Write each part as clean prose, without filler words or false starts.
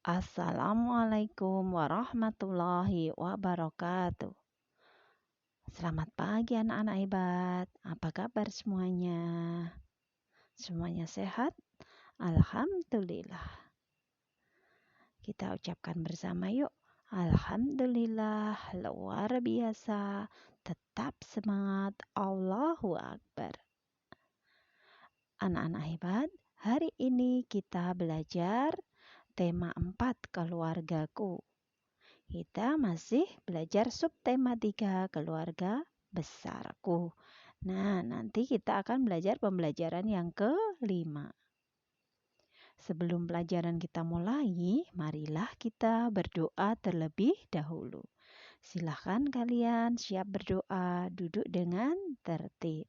Assalamualaikum warahmatullahi wabarakatuh. Selamat pagi anak-anak hebat. Apa kabar semuanya? Semuanya sehat? Alhamdulillah. Kita ucapkan bersama yuk. Alhamdulillah, luar biasa. Tetap semangat. Allahu Akbar. Anak-anak hebat, hari ini kita belajar tema 4 keluargaku. Kita masih belajar subtema 3 keluarga besarku. Nah, nanti kita akan belajar pembelajaran yang kelima. Sebelum pelajaran kita mulai, marilah kita berdoa terlebih dahulu. Silahkan kalian siap berdoa, duduk dengan tertib.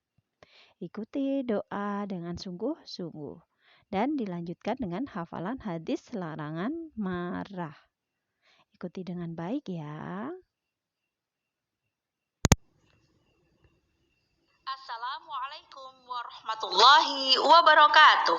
Ikuti doa dengan sungguh-sungguh. Dan dilanjutkan dengan hafalan hadis larangan marah. Ikuti dengan baik ya. Assalamualaikum warahmatullahi wabarakatuh.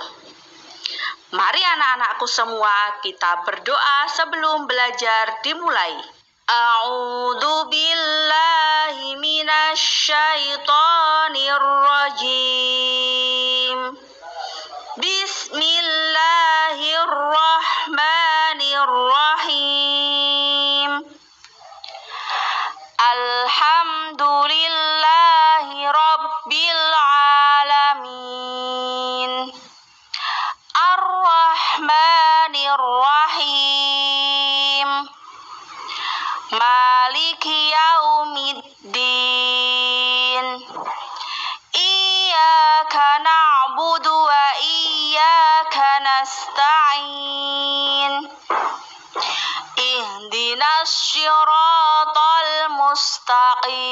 Mari anak-anakku semua kita berdoa sebelum belajar dimulai. A'udzu billahi minasyaitonir rajim. Bismillahirrahmanirrahim. Alhamdulillahi rabbil alamin. Ar-Rahmanir-Rahim. Maliki yaumiddin. Iyyaka na'budu wa iyyaka nasta'in. Ihdinas syiratal mustaqim.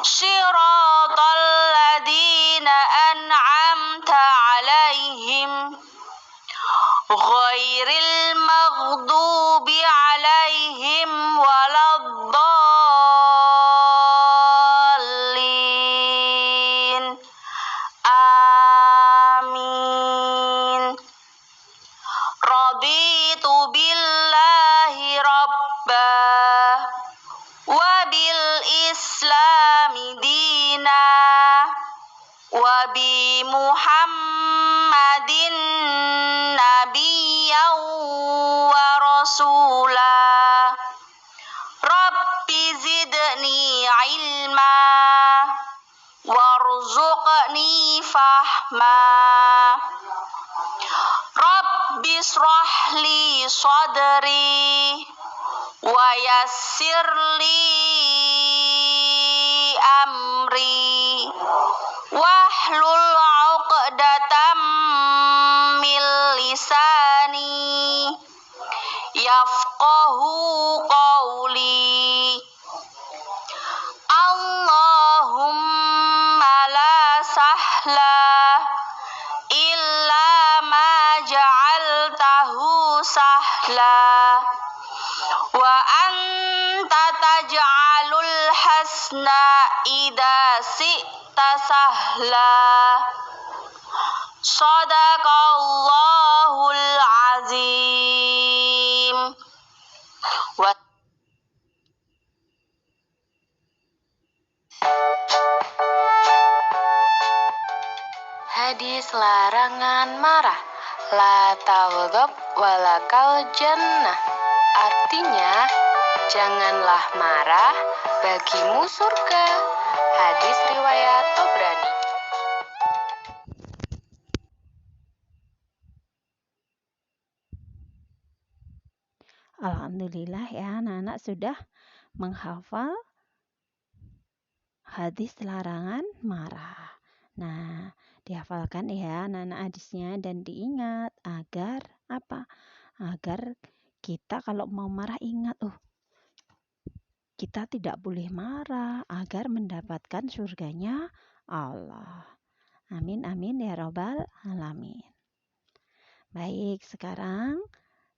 Syiratal ladzina an'amta 'alaihim ghairil maghdubi 'alaihim waladdallin. Amin. Raditu billahi rabba wa bil islami dina wa bi Muhammadin nabiyyan wa rasula. Rabbi zidni ilma warzuqni fahma. Rabbi shrah li sadri wa yassir li amri wahlul 'uqdatam min lisani yafqahu qawli. Allahumma la sahla illa ma ja'altahu sahla wa anta taj'alul hasna idza syi'ta sahla. Shadaqallahul azim. Hadis larangan marah. La taghdab walakal jannah. Artinya, janganlah marah, bagimu surga. Hadis riwayat Tabrani. Alhamdulillah ya anak-anak sudah menghafal hadis larangan marah. Nah, dihafalkan ya anak-anak hadisnya dan diingat agar apa? Agar kita kalau mau marah ingat, kita tidak boleh marah agar mendapatkan surganya Allah. Amin amin ya robbal alamin. Baik, sekarang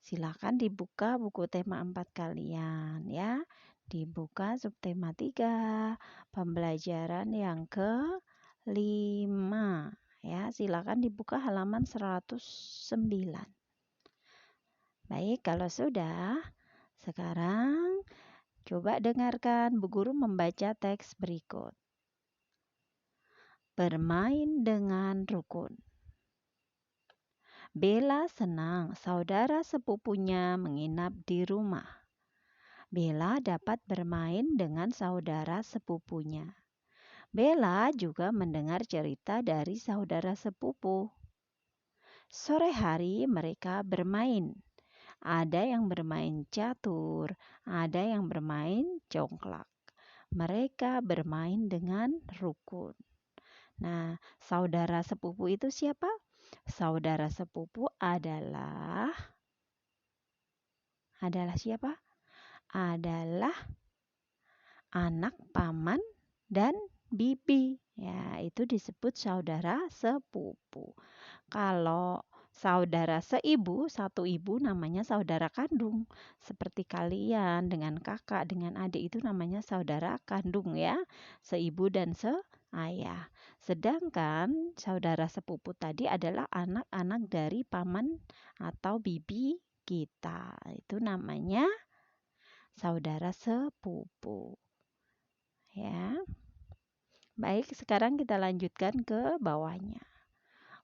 silakan dibuka buku tema 4 kalian ya. Dibuka subtema 3, pembelajaran yang ke-5 ya. Silakan dibuka halaman 109. Baik, kalau sudah, sekarang coba dengarkan Bu Guru membaca teks berikut. Bermain dengan rukun. Bella senang saudara sepupunya menginap di rumah. Bella dapat bermain dengan saudara sepupunya. Bella juga mendengar cerita dari saudara sepupu. Sore hari mereka bermain. Ada yang bermain catur, ada yang bermain congklak. Mereka bermain dengan rukun. Nah, saudara sepupu itu siapa? Saudara sepupu adalah siapa? Adalah anak paman dan bibi. Ya, itu disebut saudara sepupu. Kalau saudara seibu, satu ibu namanya saudara kandung. Seperti kalian dengan kakak, dengan adik itu namanya saudara kandung ya. Seibu dan seayah. Sedangkan saudara sepupu tadi adalah anak-anak dari paman atau bibi kita. Itu namanya saudara sepupu. Ya. Baik, sekarang kita lanjutkan ke bawahnya.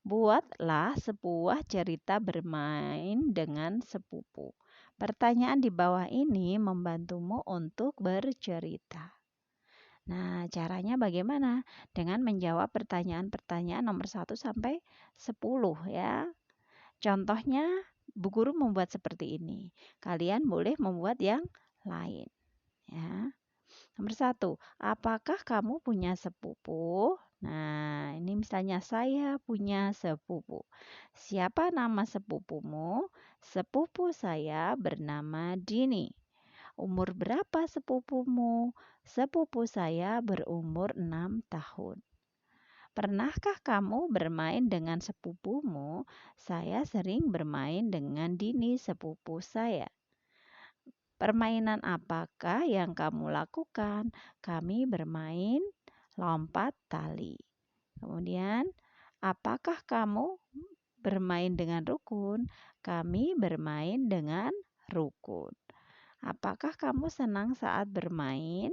Buatlah sebuah cerita bermain dengan sepupu. Pertanyaan di bawah ini membantumu untuk bercerita. Nah, caranya bagaimana? Dengan menjawab pertanyaan-pertanyaan nomor 1 sampai 10 ya. Contohnya, Bu Guru membuat seperti ini. Kalian boleh membuat yang lain ya. Nomor 1, apakah kamu punya sepupu? Nah, ini misalnya saya punya sepupu. Siapa nama sepupumu? Sepupu saya bernama Dini. Umur berapa sepupumu? Sepupu saya berumur 6 tahun. Pernahkah kamu bermain dengan sepupumu? Saya sering bermain dengan Dini, sepupu saya. Permainan apakah yang kamu lakukan? Kami bermain lompat tali. Kemudian, apakah kamu bermain dengan rukun? Kami bermain dengan rukun. Apakah kamu senang saat bermain?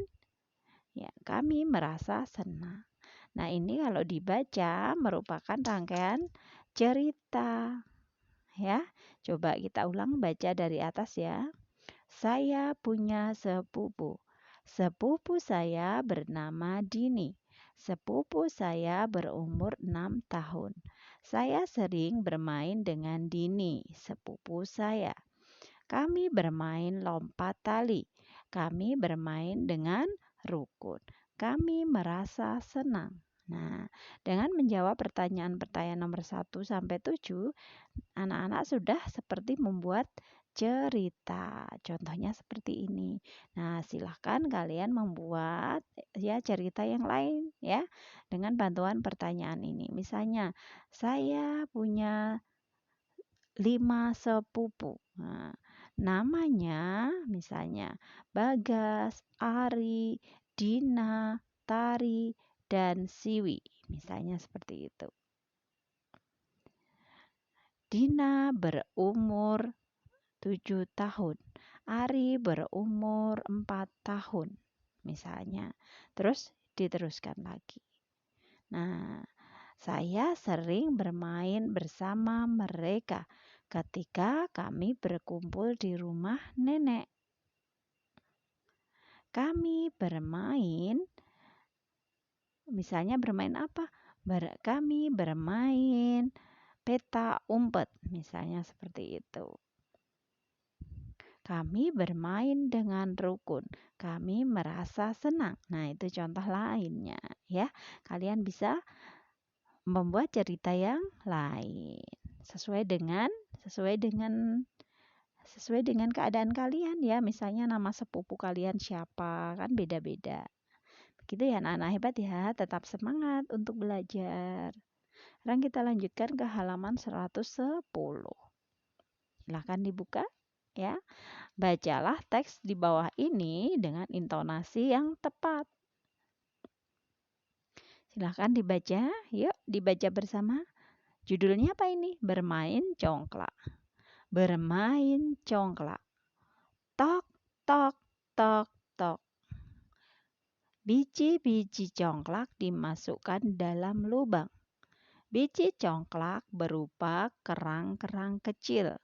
Ya, kami merasa senang. Nah, ini kalau dibaca merupakan rangkaian cerita. Ya, coba kita ulang baca dari atas ya. Saya punya sepupu. Sepupu saya bernama Dini. Sepupu saya berumur 6 tahun. Saya sering bermain dengan Dini, sepupu saya. Kami bermain lompat tali. Kami bermain dengan rukun. Kami merasa senang. Nah, dengan menjawab pertanyaan-pertanyaan nomor 1 sampai 7, anak-anak sudah seperti membuat cerita. Contohnya seperti ini. Nah, silahkan kalian membuat ya cerita yang lain ya dengan bantuan pertanyaan ini. Misalnya, saya punya 5 sepupu. Nah, namanya misalnya Bagas, Ari, Dina, Tari, dan Siwi. Misalnya seperti itu. Dina berumur 7 tahun. Ari berumur 4 tahun. Misalnya. Terus diteruskan lagi. Nah, saya sering bermain bersama mereka ketika kami berkumpul di rumah nenek. Kami bermain, misalnya bermain apa? Kami bermain peta umpet, misalnya seperti itu. Kami bermain dengan rukun. Kami merasa senang. Nah, itu contoh lainnya ya. Kalian bisa membuat cerita yang lain sesuai dengan keadaan kalian ya. Misalnya nama sepupu kalian siapa, kan beda-beda. Begitu ya anak-anak hebat ya. Tetap semangat untuk belajar. Sekarang kita lanjutkan ke halaman 110. Silahkan dibuka ya. Bacalah teks di bawah ini dengan intonasi yang tepat. Silahkan dibaca, yuk dibaca bersama. Judulnya apa ini? Bermain congklak. bermain congklak. Tok, tok, tok, tok. Biji-biji congklak dimasukkan dalam lubang. Biji congklak berupa kerang-kerang kecil.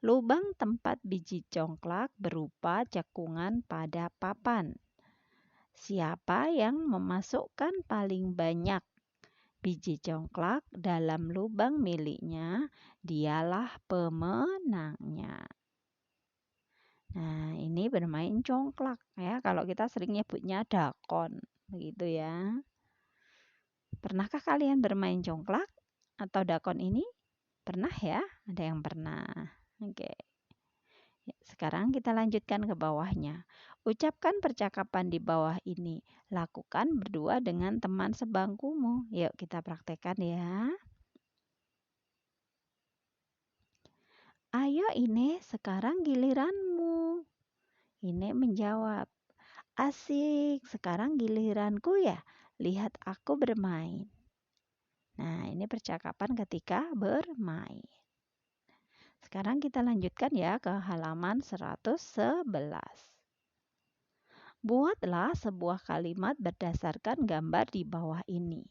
Lubang tempat biji congklak berupa cekungan pada papan. Siapa yang memasukkan paling banyak biji congklak dalam lubang miliknya, dialah pemenangnya. Nah, ini bermain congklak ya. Kalau kita sering nyebutnya dakon, begitu ya. Pernahkah kalian bermain congklak atau dakon ini? Pernah ya? Ada yang pernah. Oke. Sekarang kita lanjutkan ke bawahnya. Ucapkan percakapan di bawah ini. Lakukan berdua dengan teman sebangkumu. Yuk kita praktekkan ya. Ayo Ine, sekarang giliranmu. Ine menjawab, asik, sekarang giliranku ya. Lihat aku bermain. Nah, ini percakapan ketika bermain. Sekarang kita lanjutkan ya ke halaman 111. Buatlah sebuah kalimat berdasarkan gambar di bawah ini.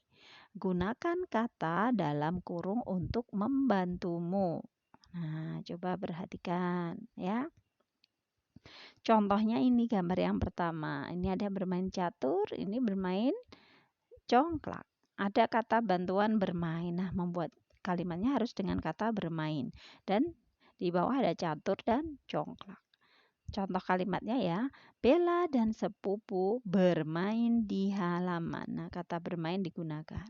Gunakan kata dalam kurung untuk membantumu. Nah, coba perhatikan ya. Contohnya ini gambar yang pertama. Ini ada bermain catur, ini bermain congklak. Ada kata bantuan bermain. Nah, membuat kalimatnya harus dengan kata bermain. Dan di bawah ada catur dan congklak. Contoh kalimatnya ya, Bella dan sepupu bermain di halaman. Nah, kata bermain digunakan.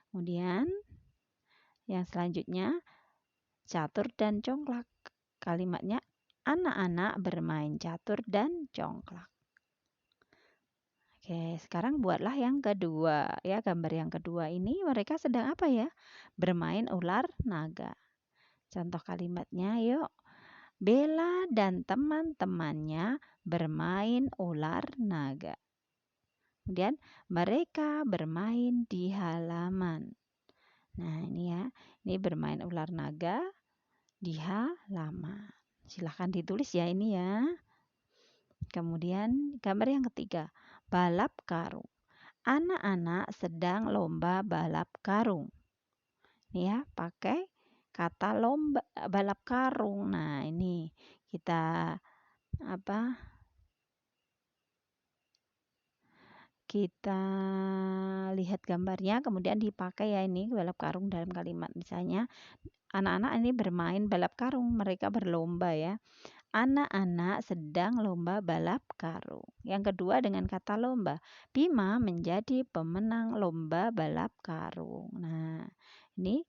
Kemudian yang selanjutnya, catur dan congklak. Kalimatnya, anak-anak bermain catur dan congklak. Oke, sekarang buatlah yang kedua. Ya, gambar yang kedua ini mereka sedang apa ya? Bermain ular naga. Contoh kalimatnya, yuk. Bella dan teman-temannya bermain ular naga. Kemudian mereka bermain di halaman. Nah, ini ya. Ini bermain ular naga di halaman. Silahkan ditulis ya ini ya. Kemudian gambar yang ketiga, balap karung. Anak-anak sedang lomba balap karung. Ini ya, pakai kata lomba balap karung. Nah, ini kita kita lihat gambarnya kemudian dipakai ya ini balap karung dalam kalimat. Misalnya anak-anak ini bermain balap karung, mereka berlomba ya. Anak-anak sedang lomba balap karung. Yang kedua dengan kata lomba. Bima menjadi pemenang lomba balap karung. Nah, ini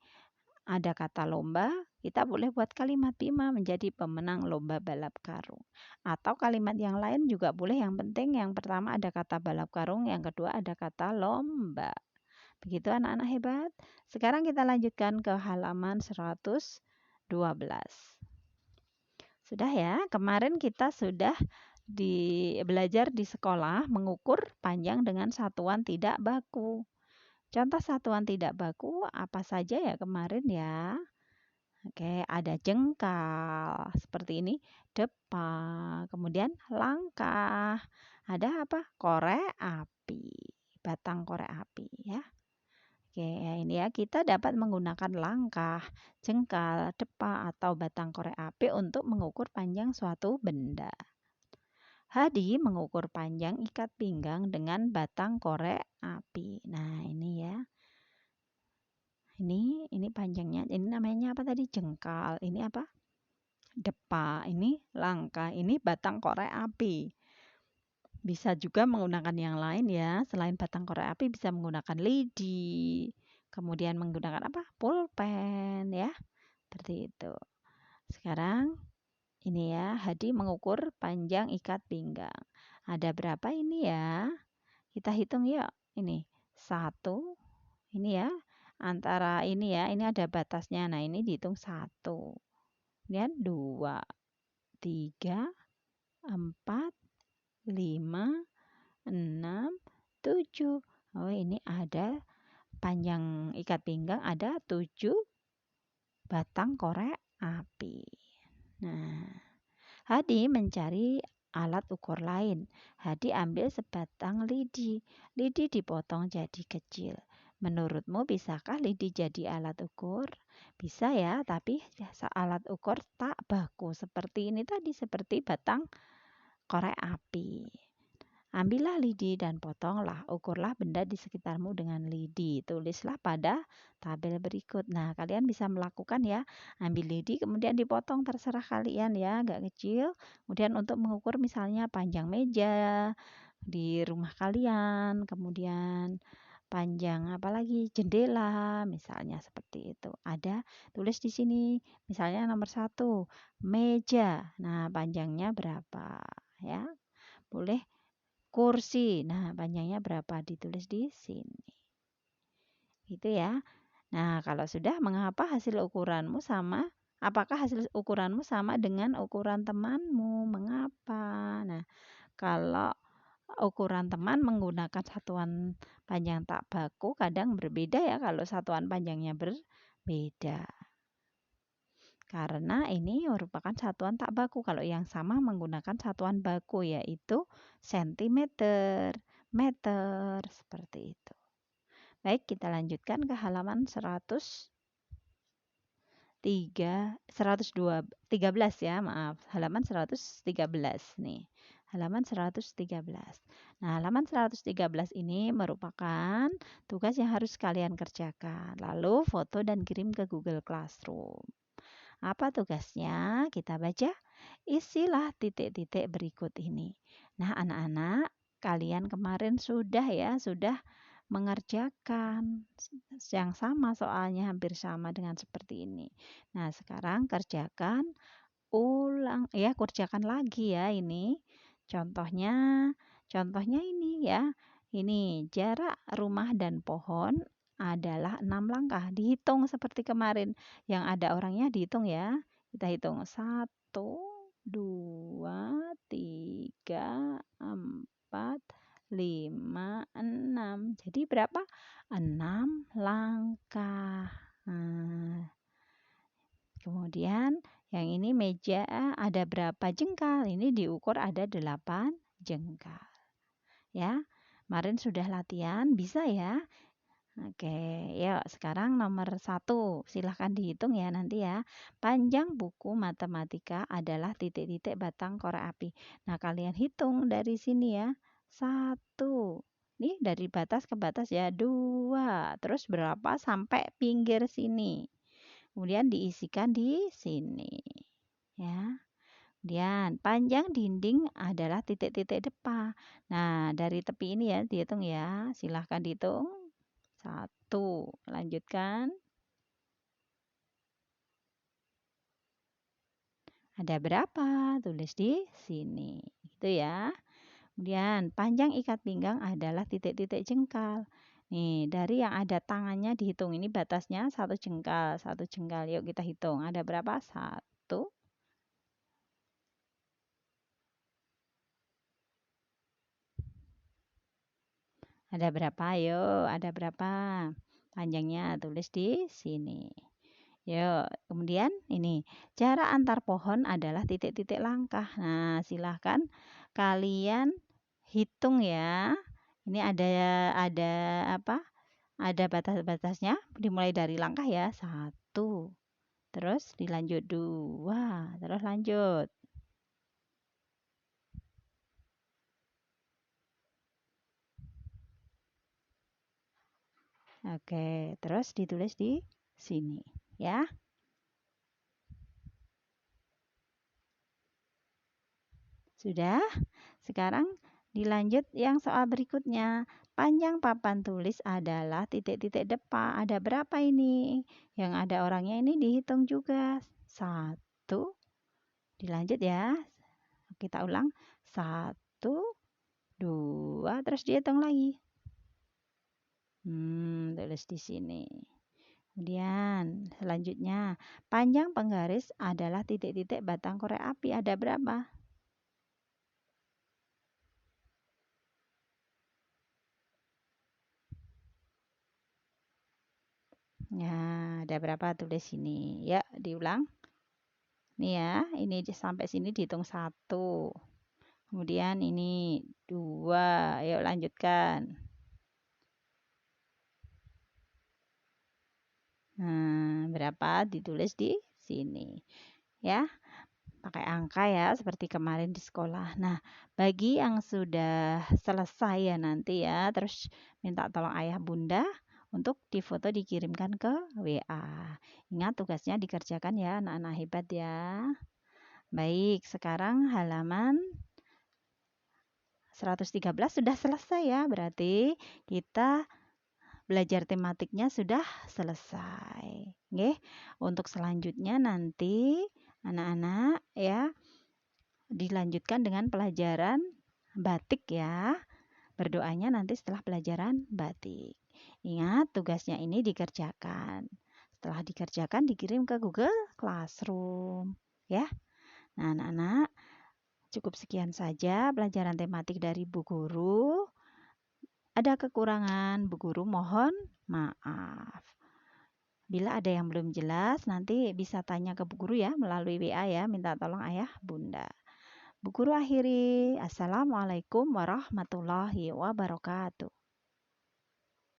ada kata lomba, kita boleh buat kalimat Bima menjadi pemenang lomba balap karung. Atau kalimat yang lain juga boleh, yang penting yang pertama ada kata balap karung, yang kedua ada kata lomba. Begitu anak-anak hebat. Sekarang kita lanjutkan ke halaman 112. Sudah ya, kemarin kita sudah belajar di sekolah mengukur panjang dengan satuan tidak baku. Contoh satuan tidak baku apa saja ya kemarin ya? Oke, ada jengkal seperti ini, depa, kemudian langkah. Ada apa? Korek api, batang korek api ya. Oke, ini ya kita dapat menggunakan langkah, jengkal, depa atau batang korek api untuk mengukur panjang suatu benda. Hadi mengukur panjang ikat pinggang dengan batang korek api. Nah, ini ya. Ini panjangnya. Ini namanya apa tadi? Jengkal. Ini apa? Depa. Ini langkah. Ini batang korek api. Bisa juga menggunakan yang lain ya. Selain batang korek api bisa menggunakan lidi. Kemudian menggunakan apa? Pulpen ya. Seperti itu. Sekarang ini ya, Hadi mengukur panjang ikat pinggang. Ada berapa ini ya? Kita hitung yuk. Ini 1. Ini ya. Antara ini ya, ini ada batasnya. Nah, ini dihitung 1. Kemudian 2, 3, 4, 5, 6, 7. Oh, ini ada panjang ikat pinggang ada 7 batang korek api. Nah, Hadi mencari alat ukur lain. Hadi ambil sebatang lidi. Lidi dipotong jadi kecil. Menurutmu bisakah lidi jadi alat ukur? Bisa ya, tapi alat ukur tak baku seperti ini tadi, seperti batang korek api. Ambillah lidi dan potonglah, ukurlah benda di sekitarmu dengan lidi. Tulislah pada tabel berikut. Nah, kalian bisa melakukan ya. Ambil lidi kemudian dipotong, terserah kalian ya, agak kecil. Kemudian untuk mengukur misalnya panjang meja di rumah kalian, kemudian panjang apalagi jendela, misalnya seperti itu. Ada tulis di sini, misalnya nomor 1, meja. Nah, panjangnya berapa ya? Boleh kursi. Nah, panjangnya berapa? Ditulis di sini. Gitu ya. Nah, kalau sudah, mengapa hasil ukuranmu sama? Apakah hasil ukuranmu sama dengan ukuran temanmu? Mengapa? Nah, kalau ukuran teman menggunakan satuan panjang tak baku kadang berbeda ya kalau satuan panjangnya berbeda. Karena ini merupakan satuan tak baku. Kalau yang sama menggunakan satuan baku yaitu sentimeter, meter, seperti itu. Baik, kita lanjutkan ke halaman 113 ya, maaf. Halaman 113 nih. Halaman 113. Nah, halaman 113 ini merupakan tugas yang harus kalian kerjakan. Lalu foto dan kirim ke Google Classroom. Apa tugasnya? Kita baca. Isilah titik-titik berikut ini. Nah, anak-anak, kalian kemarin sudah mengerjakan yang sama, soalnya hampir sama dengan seperti ini. Nah, sekarang kerjakan kerjakan lagi ya ini. Contohnya ini ya. Ini jarak rumah dan pohon adalah 6 langkah. Dihitung seperti kemarin. Yang ada orangnya dihitung ya. Kita hitung 1, 2, 3, 4, 5, 6. Jadi berapa? 6 langkah. Nah, kemudian yang ini meja ada berapa jengkal? Ini diukur ada 8 jengkal. Ya, kemarin sudah latihan, bisa ya? Oke, yuk sekarang nomor 1. Silahkan dihitung ya nanti ya. Panjang buku matematika adalah titik-titik batang korek api. Nah, kalian hitung dari sini ya. 1. Nih dari batas ke batas ya. 2. Terus berapa sampai pinggir sini. Kemudian diisikan di sini. Ya. Kemudian panjang dinding adalah titik-titik depan. Nah, dari tepi ini ya dihitung ya. Silahkan dihitung. 1. Lanjutkan. Ada berapa? Tulis di sini. Gitu ya. Kemudian panjang ikat pinggang adalah titik-titik jengkal. Nih, dari yang ada tangannya dihitung. Ini batasnya 1 jengkal, 1 jengkal. Yuk kita hitung. Ada berapa? 1. Ada berapa? Ayo, ada berapa? Panjangnya tulis di sini. Yuk, kemudian ini jarak antar pohon adalah titik-titik langkah. Nah, silahkan kalian hitung ya. Ini ada apa? Ada batas-batasnya. Dimulai dari langkah ya. 1. Terus dilanjut 2. Terus lanjut. Oke, terus ditulis di sini ya. Sudah? Sekarang dilanjut yang soal berikutnya. Panjang papan tulis adalah titik-titik depan. Ada berapa ini? Yang ada orangnya ini dihitung juga. 1. Dilanjut ya. Kita ulang. 1, 2, terus dihitung lagi. Tulis di sini. Kemudian selanjutnya, panjang penggaris adalah titik-titik batang korek api. Ada berapa? Ya, ada berapa? Tulis sini. Ya, diulang. Nih ya, ini sampai sini dihitung 1. Kemudian ini 2. Ayo lanjutkan. Nah, berapa ditulis di sini. Ya, pakai angka ya, seperti kemarin di sekolah. Nah, bagi yang sudah selesai ya nanti ya, terus minta tolong ayah bunda untuk difoto dikirimkan ke WA. Ingat tugasnya dikerjakan ya, anak-anak hebat ya. Baik, sekarang halaman 113 sudah selesai ya, berarti kita belajar tematiknya sudah selesai. Oke, untuk selanjutnya nanti anak-anak ya dilanjutkan dengan pelajaran batik ya. Berdoanya nanti setelah pelajaran batik. Ingat tugasnya ini dikerjakan. Setelah dikerjakan dikirim ke Google Classroom ya. Nah, anak-anak, cukup sekian saja pelajaran tematik dari Bu Guru. Ada kekurangan, Bu Guru mohon maaf. Bila ada yang belum jelas, nanti bisa tanya ke Bu Guru ya melalui WA ya, minta tolong ayah bunda. Bu Guru akhiri. Assalamualaikum warahmatullahi wabarakatuh.